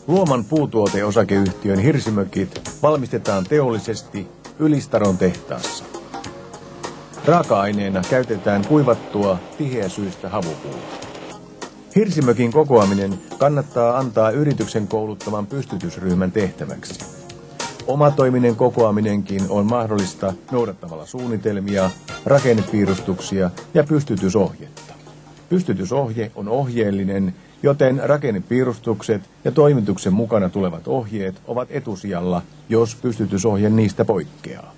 Luoman puutuoteosakeyhtiön hirsimökit valmistetaan teollisesti Ylistaron tehtaassa. Raaka-aineena käytetään kuivattua tiheäsyistä havupuuta. Hirsimökin kokoaminen kannattaa antaa yrityksen kouluttaman pystytysryhmän tehtäväksi. Omatoiminen kokoaminenkin on mahdollista noudattamalla suunnitelmia, rakennepiirustuksia ja pystytysohjetta. Pystytysohje on ohjeellinen, joten rakennepiirustukset ja toimituksen mukana tulevat ohjeet ovat etusijalla, jos pystytysohje niistä poikkeaa.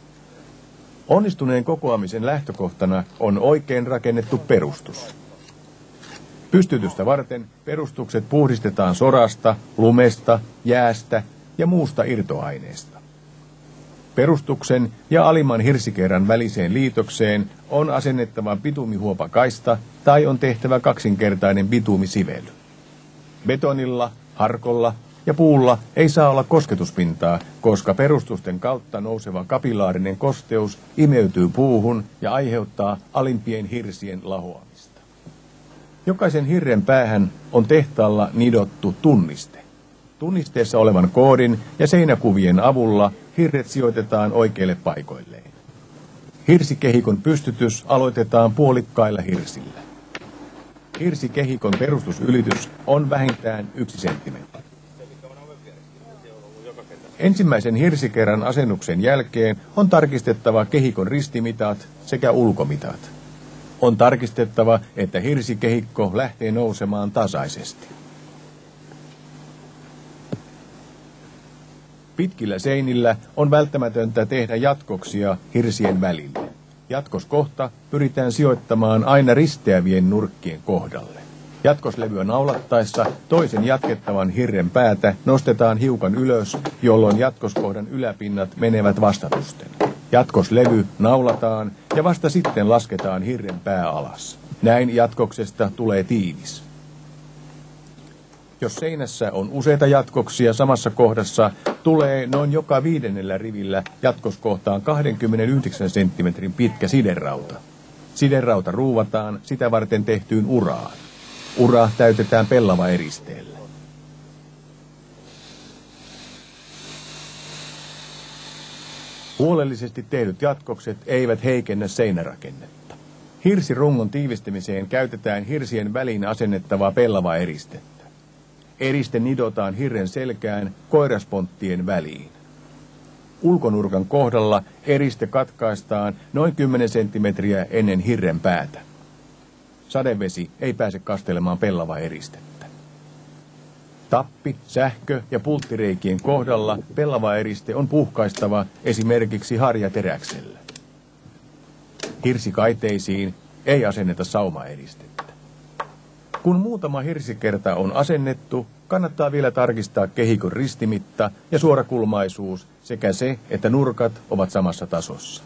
Onnistuneen kokoamisen lähtökohtana on oikein rakennettu perustus. Pystytystä varten perustukset puhdistetaan sorasta, lumesta, jäästä ja muusta irtoaineesta. Perustuksen ja alimman hirsikerran väliseen liitokseen on asennettava bitumihuopakaista tai on tehtävä kaksinkertainen bitumisively. Betonilla, harkolla ja puulla ei saa olla kosketuspintaa, koska perustusten kautta nouseva kapilaarinen kosteus imeytyy puuhun ja aiheuttaa alimpien hirsien lahoamista. Jokaisen hirren päähän on tehtaalla nidottu tunniste. Tunnisteessa olevan koodin ja seinäkuvien avulla hirret sijoitetaan oikeille paikoilleen. Hirsikehikon pystytys aloitetaan puolikkailla hirsillä. Hirsikehikon perustusylitys on vähintään 1 senttimetri. Ensimmäisen hirsikerran asennuksen jälkeen on tarkistettava kehikon ristimitat sekä ulkomitat. On tarkistettava, että hirsikehikko lähtee nousemaan tasaisesti. Pitkillä seinillä on välttämätöntä tehdä jatkoksia hirsien välille. Jatkoskohta pyritään sijoittamaan aina risteävien nurkkien kohdalle. Jatkoslevyä naulattaessa toisen jatkettavan hirren päätä nostetaan hiukan ylös, jolloin jatkoskohdan yläpinnat menevät vastatusten. Jatkoslevy naulataan ja vasta sitten lasketaan hirren pää alas. Näin jatkoksesta tulee tiivis. Jos seinässä on useita jatkoksia samassa kohdassa, tulee noin joka 5. rivillä jatkoskohtaan 29 senttimetrin pitkä siderauta. Siderauta ruuvataan sitä varten tehtyyn uraan. Ura täytetään pellavaeristeellä. Huolellisesti tehdyt jatkokset eivät heikennä seinärakennetta. Hirsirungon tiivistämiseen käytetään hirsien väliin asennettavaa pellavaeristettä. Eriste nidotaan hirren selkään koirasponttien väliin. Ulkonurkan kohdalla eriste katkaistaan noin 10 senttimetriä ennen hirren päätä. Sadevesi ei pääse kastelemaan pellavaeristettä. Tappi, sähkö- ja pulttireikien kohdalla pellavaeriste on puhkaistava esimerkiksi harjateräksellä. Hirsikaiteisiin ei asenneta saumaeristettä. Kun muutama hirsikerta on asennettu, kannattaa vielä tarkistaa kehikon ristimitta ja suorakulmaisuus sekä se, että nurkat ovat samassa tasossa.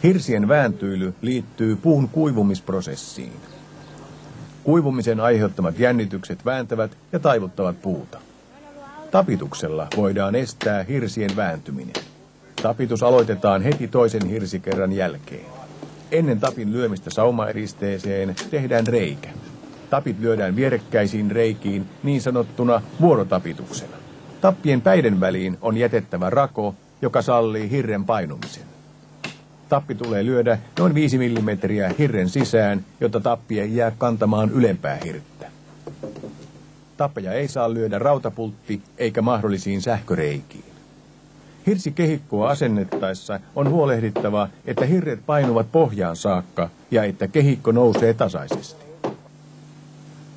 Hirsien vääntyily liittyy puun kuivumisprosessiin. Kuivumisen aiheuttamat jännitykset vääntävät ja taivuttavat puuta. Tapituksella voidaan estää hirsien vääntyminen. Tapitus aloitetaan heti toisen hirsikerran jälkeen. Ennen tapin lyömistä saumaeristeeseen tehdään reikä. Tapit lyödään vierekkäisiin reikiin niin sanottuna vuorotapituksena. Tappien päiden väliin on jätettävä rako, joka sallii hirren painumisen. Tappi tulee lyödä noin 5 millimetriä hirren sisään, jotta tappi ei jää kantamaan ylempää hirttä. Tappeja ei saa lyödä rautapultti eikä mahdollisiin sähköreikiin. Hirsikehikkoa asennettaessa on huolehdittava, että hirret painuvat pohjaan saakka ja että kehikko nousee tasaisesti.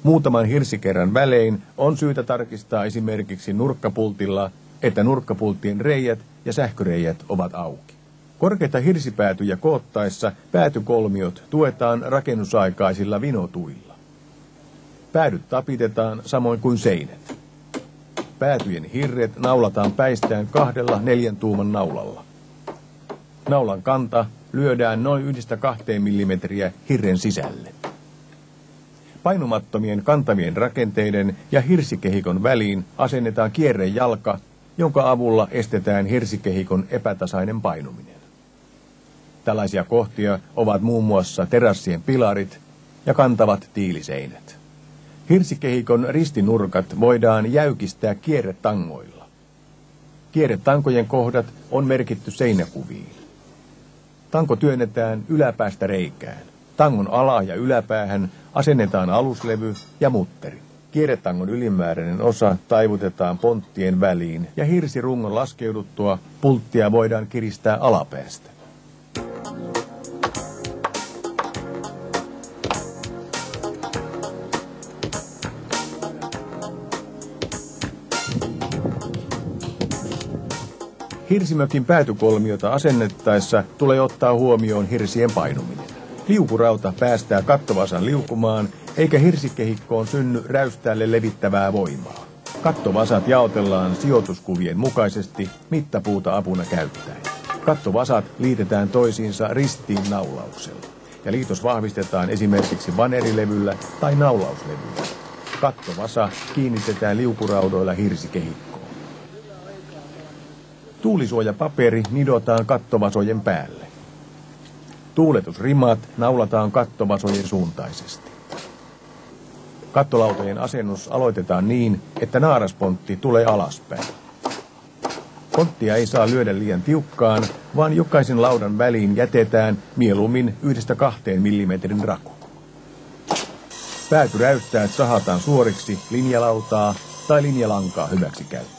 Muutaman hirsikerran välein on syytä tarkistaa esimerkiksi nurkkapultilla, että nurkkapulttien reijät ja sähköreijät ovat auki. Korkeita hirsipäätyjä koottaessa päätykolmiot tuetaan rakennusaikaisilla vinotuilla. Päädyt tapitetaan samoin kuin seinät. Päätyjen hirret naulataan päistään 2-4 tuuman naulalla. Naulan kanta lyödään noin 1-2 millimetriä hirren sisälle. Painumattomien kantavien rakenteiden ja hirsikehikon väliin asennetaan kierrejalka, jonka avulla estetään hirsikehikon epätasainen painuminen. Tällaisia kohtia ovat muun muassa terassien pilarit ja kantavat tiiliseinät. Hirsikehikon ristinurkat voidaan jäykistää kierretangoilla. Kierretankojen kohdat on merkitty seinäkuviin. Tanko työnnetään yläpäästä reikään. Tangon ala- ja yläpäähän asennetaan aluslevy ja mutteri. Kierretangon ylimääräinen osa taivutetaan ponttien väliin ja hirsirungon laskeuduttua pulttia voidaan kiristää alapäästä. Hirsimökin päätykolmiota asennettaessa tulee ottaa huomioon hirsien painuminen. Liukurauta päästää kattovasan liukumaan, eikä hirsikehikkoon synny räystäälle levittävää voimaa. Kattovasat jaotellaan sijoituskuvien mukaisesti mittapuuta apuna käyttäen. Kattovasat liitetään toisiinsa ristiin naulauksella, ja liitos vahvistetaan esimerkiksi vanerilevyllä tai naulauslevyllä. Kattovasa kiinnitetään liukuraudoilla hirsikehikkoon. Tuulisuojapaperi nidotaan kattovasojen päälle. Tuuletusrimat naulataan kattovasojen suuntaisesti. Kattolautojen asennus aloitetaan niin, että naaraspontti tulee alaspäin. Ponttia ei saa lyödä liian tiukkaan, vaan jokaisen laudan väliin jätetään mieluummin 1–2 millimetrin raku. Päätyräystäät sahataan suoriksi linjalautaa tai linjalankaa hyväksi käyttäen.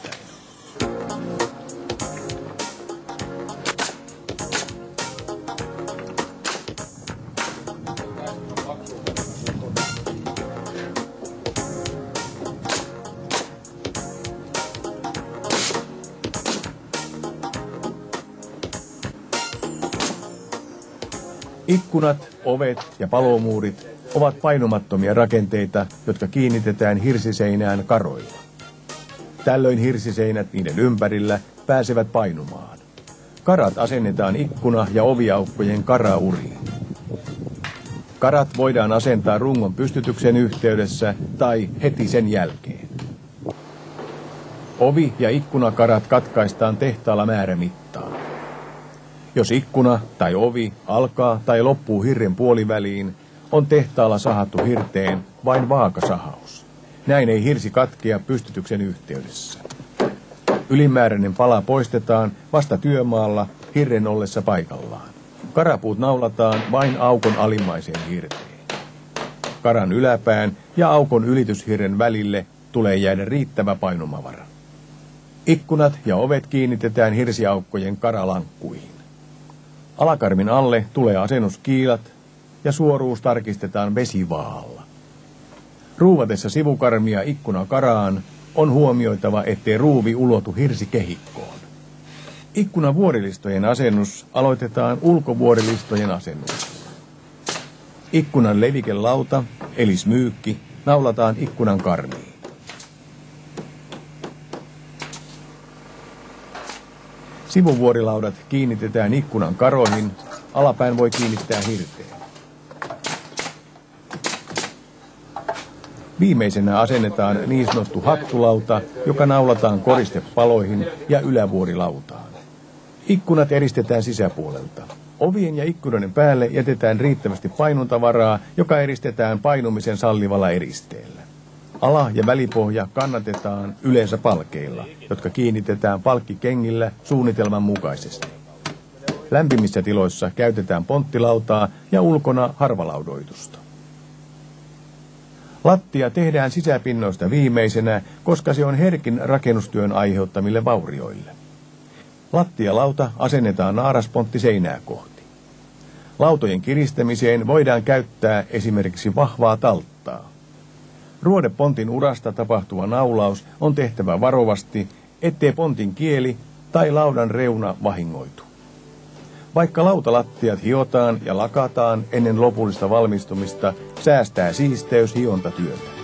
Ikkunat, ovet ja palomuurit ovat painumattomia rakenteita, jotka kiinnitetään hirsiseinään karoilla. Tällöin hirsiseinät niiden ympärillä pääsevät painumaan. Karat asennetaan ikkuna- ja oviaukkojen karauriin. Karat voidaan asentaa rungon pystytyksen yhteydessä tai heti sen jälkeen. Ovi- ja ikkunakarat katkaistaan tehtaalla määrämittaan. Jos ikkuna tai ovi alkaa tai loppuu hirren puoliväliin, on tehtaalla sahattu hirteen vain vaakasahaus. Näin ei hirsi katkea pystytyksen yhteydessä. Ylimääräinen pala poistetaan vasta työmaalla hirren ollessa paikallaan. Karapuut naulataan vain aukon alimmaiseen hirteen. Karan yläpään ja aukon ylityshirren välille tulee jäädä riittävä painumavara. Ikkunat ja ovet kiinnitetään hirsiaukkojen karalankkuihin. Alakarmin alle tulee asennuskiilat ja suoruus tarkistetaan vesivaalla. Ruuvatessa sivukarmia ikkunakaraan on huomioitava, ettei ruuvi ulotu hirsikehikkoon. Ikkunavuorilistojen asennus aloitetaan ulkovuorilistojen asennuksella. Ikkunan levikelauta, eli smyykki, naulataan ikkunan karmiin. Sivuvuorilaudat kiinnitetään ikkunan karoihin, alapään voi kiinnittää hirteen. Viimeisenä asennetaan niin sanottu hattulauta, joka naulataan koristepaloihin ja ylävuorilautaan. Ikkunat eristetään sisäpuolelta. Ovien ja ikkunoiden päälle jätetään riittävästi painuntavaraa, joka eristetään painumisen sallivalla eristeellä. Ala- ja välipohja kannatetaan yleensä palkeilla, jotka kiinnitetään palkkikengillä suunnitelman mukaisesti. Lämpimissä tiloissa käytetään ponttilautaa ja ulkona harvalaudoitusta. Lattia tehdään sisäpinnoista viimeisenä, koska se on herkin rakennustyön aiheuttamille vaurioille. Lattialauta asennetaan naaraspontti seinää kohti. Lautojen kiristämiseen voidaan käyttää esimerkiksi vahvaa talttaa. Ruodepontin urasta tapahtuva naulaus on tehtävä varovasti, ettei pontin kieli tai laudan reuna vahingoitu. Vaikka lautalattiat hiotaan ja lakataan ennen lopullista valmistumista, säästää siisteys hiontatyötä.